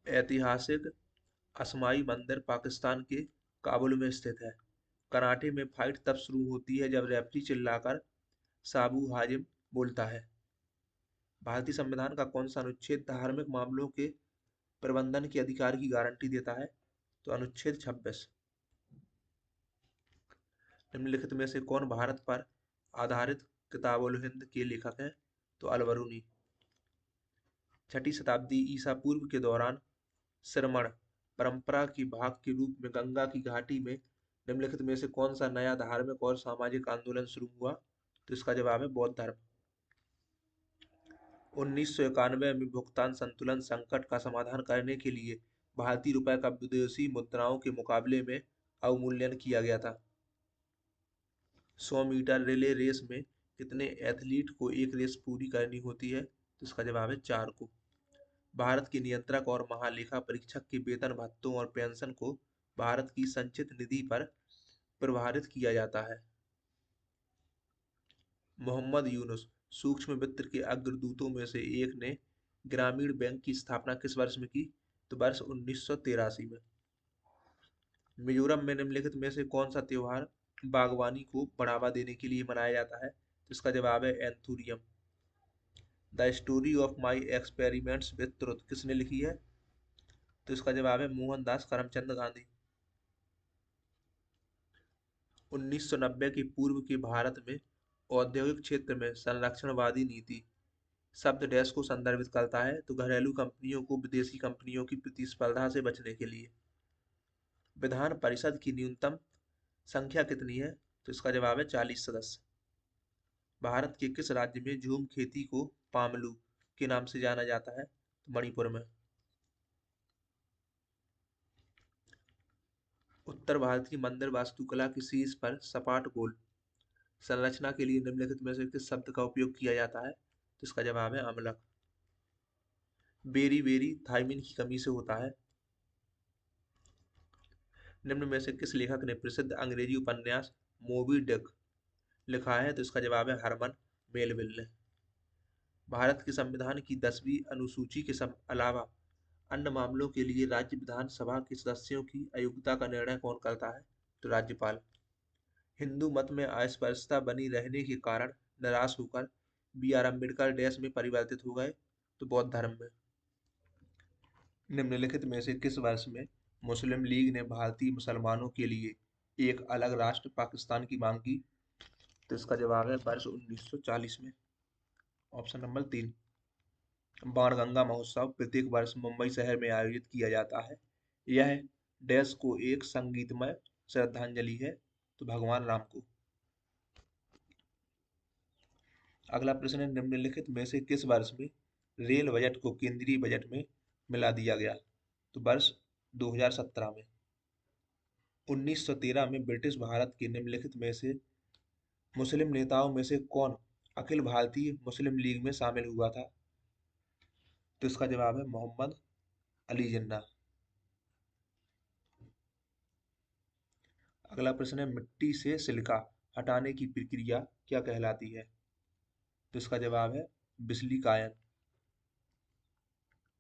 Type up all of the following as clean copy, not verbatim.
ऐतिहासिक असमाई मंदिर पाकिस्तान के काबुल में स्थित है। कराटे में फाइट तब शुरू होती है जब रेफरी चिल्लाकर साबू हाजिम बोलता है। भारतीय संविधान का कौन सा अनुच्छेद धार्मिक मामलों के प्रबंधन के अधिकार की गारंटी देता है? तो अनुच्छेद 26। निम्नलिखित में से कौन भारत पर आधारित किताबुल हिंद के लेखक हैं? तो अल बरूनी। छठी शताब्दी ईसा पूर्व के दौरान श्रमण परंपरा की भाग के रूप में गंगा की घाटी में निम्नलिखित में से कौन सा नया धार्मिक और सामाजिक आंदोलन शुरू हुआ? तो इसका जवाब है बौद्ध धर्म। 1991 में भुगतान संतुलन संकट का समाधान करने के लिए भारतीय रुपये का विदेशी मुद्राओं के मुकाबले में अवमूल्यन किया गया था। 100 मीटर रिले रेस में कितने एथलीट को एक रेस पूरी करनी होती है? तो इसका जवाब है 4 को। भारत के नियंत्रक और महालेखा परीक्षक के वेतन भत्तों और पेंशन को भारत की संचित निधि पर प्रभारित किया जाता है। मोहम्मद यूनुस सूक्ष्म वित्त के अग्रदूतों में से एक ने ग्रामीण बैंक की स्थापना किस वर्ष में की? तो वर्ष 1983 में। मिजोरम में निम्नलिखित में से कौन सा त्योहार बागवानी को बढ़ावा देने के लिए मनाया जाता है? तो इसका जवाब है anthurium. The story of my experiments with truth किसने लिखी है? तो इसका जवाब है मोहनदास करमचंद गांधी। 1990 के पूर्व के भारत में औद्योगिक क्षेत्र में संरक्षणवादी नीति शब्द डैश को संदर्भित करता है? तो घरेलू कंपनियों को विदेशी कंपनियों की प्रतिस्पर्धा से बचने के लिए। विधान परिषद की न्यूनतम संख्या कितनी है? तो इसका जवाब है 40 सदस्य। भारत के किस राज्य में झूम खेती को पामलू के नाम से जाना जाता है? तो मणिपुर में। उत्तर भारत की मंदिर वास्तुकला की शीर्ष पर सपाट गोल संरचना के लिए निम्नलिखित में से किस शब्द का उपयोग किया जाता है? तो इसका जवाब है अम्लक। बेरी बेरी थायमिन की कमी से होता है। निम्न में से किस लेखक ने प्रसिद्ध अंग्रेजी उपन्यास मोबी डिक लिखा है? तो इसका जवाब है हरमन मेलविल ने। भारत के संविधान की 10वीं अनुसूची के अलावा अन्य मामलों के लिए राज्य विधानसभा के सदस्यों की अयोग्यता का निर्णय कौन करता है? तो राज्यपाल। हिंदू मत में अस्पृश्यता बनी रहने के कारण निराश होकर बी आर अम्बेडकर डैश में परिवर्तित हो गए? तो बौद्ध धर्म में। निम्नलिखित में से किस वर्ष में मुस्लिम लीग ने भारतीय मुसलमानों के लिए एक अलग राष्ट्र पाकिस्तान की मांग की? तो इसका जवाब है वर्ष 1940 में। Option number 3। बाणगंगा महोत्सव प्रत्येक वर्ष मुंबई शहर में आयोजित किया जाता है। यह डैश को एक संगीतमय श्रद्धांजलि है? तो भगवान राम को। अगला प्रश्न है निम्नलिखित में से किस वर्ष में रेल बजट को केंद्रीय बजट में मिला दिया गया? तो वर्ष 2017 में। 1913 में ब्रिटिश भारत के निम्नलिखित में से मुस्लिम नेताओं में से कौन अखिल भारतीय मुस्लिम लीग में शामिल हुआ था? तो इसका जवाब है मोहम्मद अली जिन्ना। अगला प्रश्न है मिट्टी से सिलिका हटाने की प्रक्रिया क्या कहलाती है? तो इसका जवाब है बिस्लिकायन।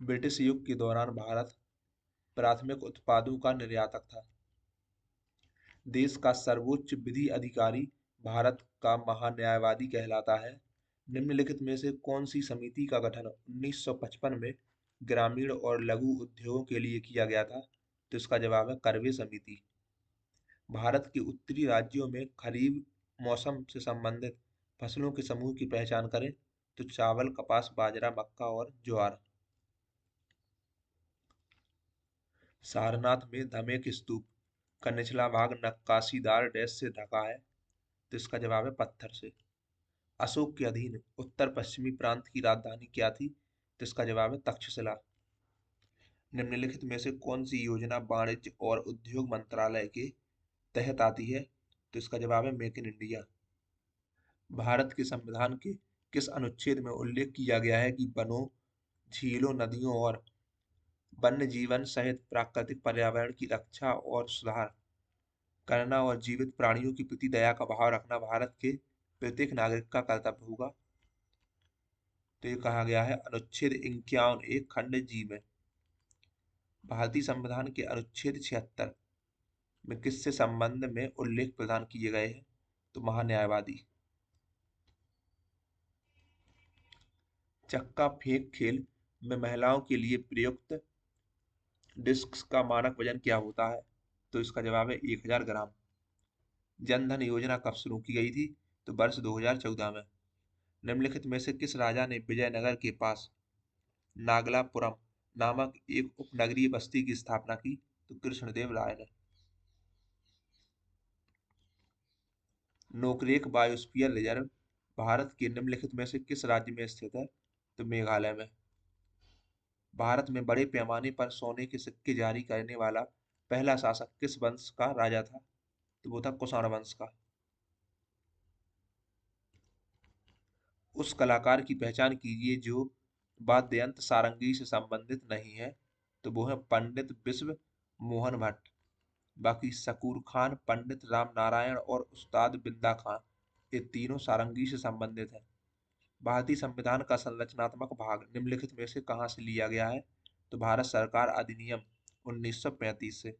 ब्रिटिश युग के दौरान भारत प्राथमिक उत्पादों का निर्यातक था। देश का सर्वोच्च विधि अधिकारी भारत का महान्यायवादी कहलाता है। निम्नलिखित में से कौन सी समिति का गठन 1955 में ग्रामीण और लघु उद्योगों के लिए किया गया था? तो इसका जवाब है करवे समिति। भारत के उत्तरी राज्यों में खरीफ मौसम से संबंधित फसलों के समूह की पहचान करें? तो चावल, कपास, बाजरा, मक्का और ज्वार। सारनाथ में धमेक स्तूप का निचला भाग नक्काशीदार डैश से ढका है? तो इसका जवाब है पत्थर से। अशोक के अधीन उत्तर पश्चिमी प्रांत की राजधानी क्या थी? तो इसका जवाब है तक्षशिला। निम्नलिखित में से कौन सी योजना वाणिज्य और उद्योग मंत्रालय के तहत आती है? तो इसका जवाब है मेक इन इंडिया। भारत के संविधान के किस अनुच्छेद में उल्लेख किया गया है कि वनों, झीलों, नदियों और वन्य जीवन सहित प्राकृतिक पर्यावरण की रक्षा और सुधार करना और जीवित प्राणियों के प्रति दया का भाव रखना भारत के प्रत्येक नागरिक का कर्तव्य होगा? तो ये कहा गया है अनुच्छेद 51 एक खंड जी में। भारतीय संविधान के अनुच्छेद 76 में किससे संबंध में उल्लेख प्रदान किए गए हैं? तो महान्यायवादी। चक्का फेंक खेल में महिलाओं के लिए प्रयुक्त डिस्क का मानक वजन क्या होता है? तो इसका जवाब है 1000 ग्राम। जन धन योजना कब शुरू की गई थी? तो वर्ष 2014 में। निम्नलिखित में से किस राजा ने विजयनगर के पास नागलापुरम नामक एक उपनगरीय बस्ती की स्थापना की? तो कृष्णदेव राय ने। नोकरेक बायोस्फीयर रिजर्व भारत के निम्नलिखित में से किस राज्य में स्थित है? तो मेघालय में। भारत में बड़े पैमाने पर सोने के सिक्के जारी करने वाला पहला शासक किस वंश का राजा था? तो वो था कुषाण वंश का। उस कलाकार की पहचान कीजिए जो वाद्य यंत्र सारंगी से संबंधित नहीं है। तो वो है पंडित विश्व मोहन भट्ट। बाकी शकूर खान, पंडित राम नारायण और उस्ताद बिंदा खान, ये तीनों सारंगी से संबंधित हैं। भारतीय संविधान का संरचनात्मक भाग निम्नलिखित में से कहाँ से लिया गया है? तो भारत सरकार अधिनियम 1935 से।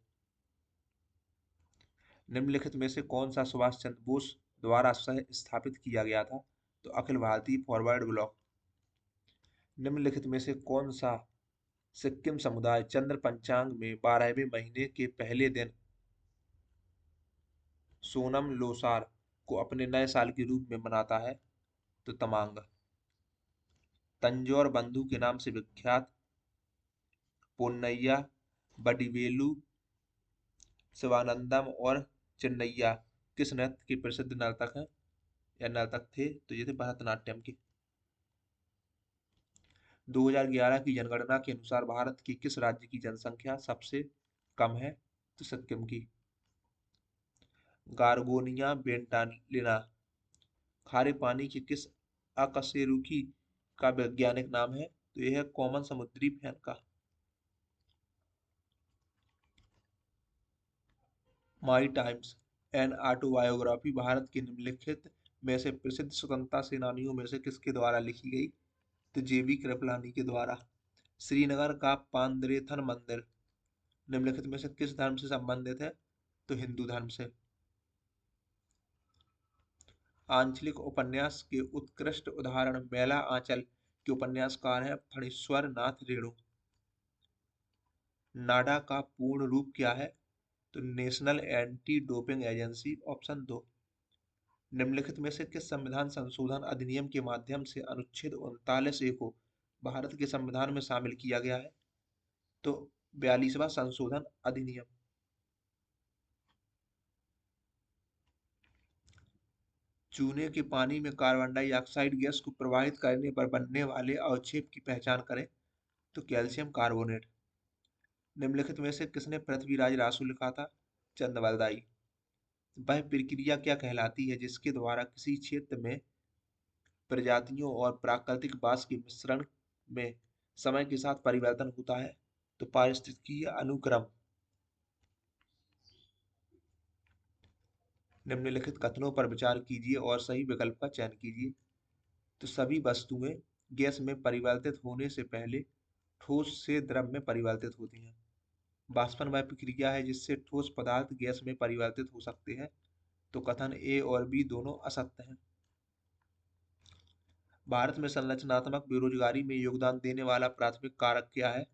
निम्नलिखित में से कौन सा सुभाष चंद्र बोस द्वारा सह स्थापित किया गया था? तो अखिल भारतीय फॉरवर्ड ब्लॉक। निम्नलिखित में से कौन सा सिक्किम समुदाय चंद्र पंचांग में 12वें महीने के पहले दिन सोनम लोसार को अपने नए साल के रूप में मनाता है? तो तमांग। तंजौर बंधु के नाम से विख्यात पोन्नैया, बडिवेलु, शिवानंदम और चिन्नैया किस नृत्य के प्रसिद्ध नर्तक हैं या नर्तक थे? तो ये थे भरतनाट्यम के। 2011 की जनगणना के अनुसार भारत के किस राज्य की जनसंख्या सबसे कम है? तो सिक्किम की। गार्गोनिया बेंटालिना खारे पानी के किस अकशेरुकी का वैज्ञानिक नाम है? तो यह है कॉमन समुद्री फेन का। माई टाइम्स एन ऑटोबायोग्राफी भारत के निम्नलिखित में से प्रसिद्ध स्वतंत्रता सेनानियों में से किसके द्वारा लिखी गई? तो जेबी कृपलानी के द्वारा। श्रीनगर का पांद्रेथन मंदिर निम्नलिखित में से किस धर्म से संबंधित है? तो हिंदू धर्म से। आंचलिक उपन्यास के उत्कृष्ट उदाहरण मैला आंचल के उपन्यासकार हैं फणीश्वर नाथ रेणु। नाडा का पूर्ण रूप क्या है? तो national anti doping agency, option 2। निम्नलिखित में से किस संविधान संशोधन अधिनियम के माध्यम से अनुच्छेद 39A को भारत के संविधान में शामिल किया गया है? तो 42वां संशोधन अधिनियम। चूने के पानी में कार्बन डाइऑक्साइड गैस को प्रवाहित करने पर बनने वाले अवक्षेप की पहचान करें? तो कैल्शियम कार्बोनेट। निम्नलिखित में से किसने पृथ्वीराज रासो लिखा था? चंद। वह प्रक्रिया क्या कहलाती है जिसके द्वारा किसी क्षेत्र में प्रजातियों और प्राकृतिक बास के मिश्रण में समय के साथ परिवर्तन होता है? तो पारिस्थितिकीय अनुक्रम। निम्नलिखित कथनों पर विचार कीजिए और सही विकल्प का चयन कीजिए। तो सभी वस्तुएं गैस में परिवर्तित होने से पहले ठोस से द्रव में परिवर्तित होती हैं। वाष्पन वह प्रक्रिया है जिससे ठोस पदार्थ गैस में परिवर्तित हो सकते हैं। तो कथन ए और बी दोनों असत्य हैं। भारत में संरचनात्मक बेरोजगारी में योगदान देने वाला प्राथमिक कारक क्या है?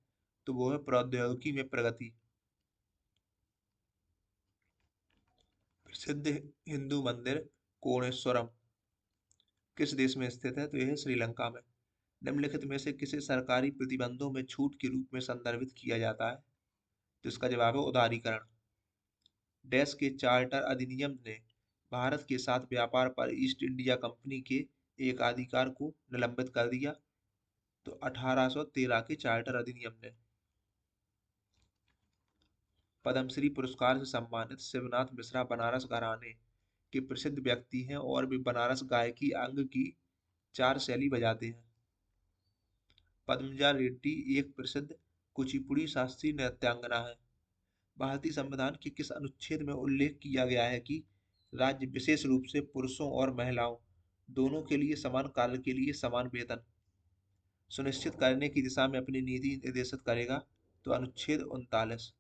तो वो है प्रौद्योगिकी में प्रगति। प्रसिद्ध हिंदू मंदिर कोणेश्वरम किस देश में स्थित है? तो यह है श्रीलंका में। निम्नलिखित में से किसे सरकारी प्रतिबंधों में छूट के रूप में संदर्भित किया जाता है? तो इसका जवाब है उदारीकरण। डैश के चार्टर अधिनियम ने भारत के साथ व्यापार पर ईस्ट इंडिया कंपनी के एक अधिकार को निलंबित कर दिया? तो 1813 के चार्टर अधिनियम ने। पद्मश्री पुरस्कार से सम्मानित शिवनाथ मिश्रा बनारस घराने के प्रसिद्ध व्यक्ति हैं और वे बनारस गायकी अंग की 4 शैली बजाते हैं। पद्मजा रेड्डी एक प्रसिद्ध कुचिपुड़ी शास्त्रीय नृत्यांगना है। भारतीय संविधान के किस अनुच्छेद में उल्लेख किया गया है कि राज्य विशेष रूप से पुरुषों और महिलाओं दोनों के लिए समान कार्य के लिए समान वेतन सुनिश्चित करने की दिशा में अपनी नीति निर्देशित करेगा? तो अनुच्छेद 39।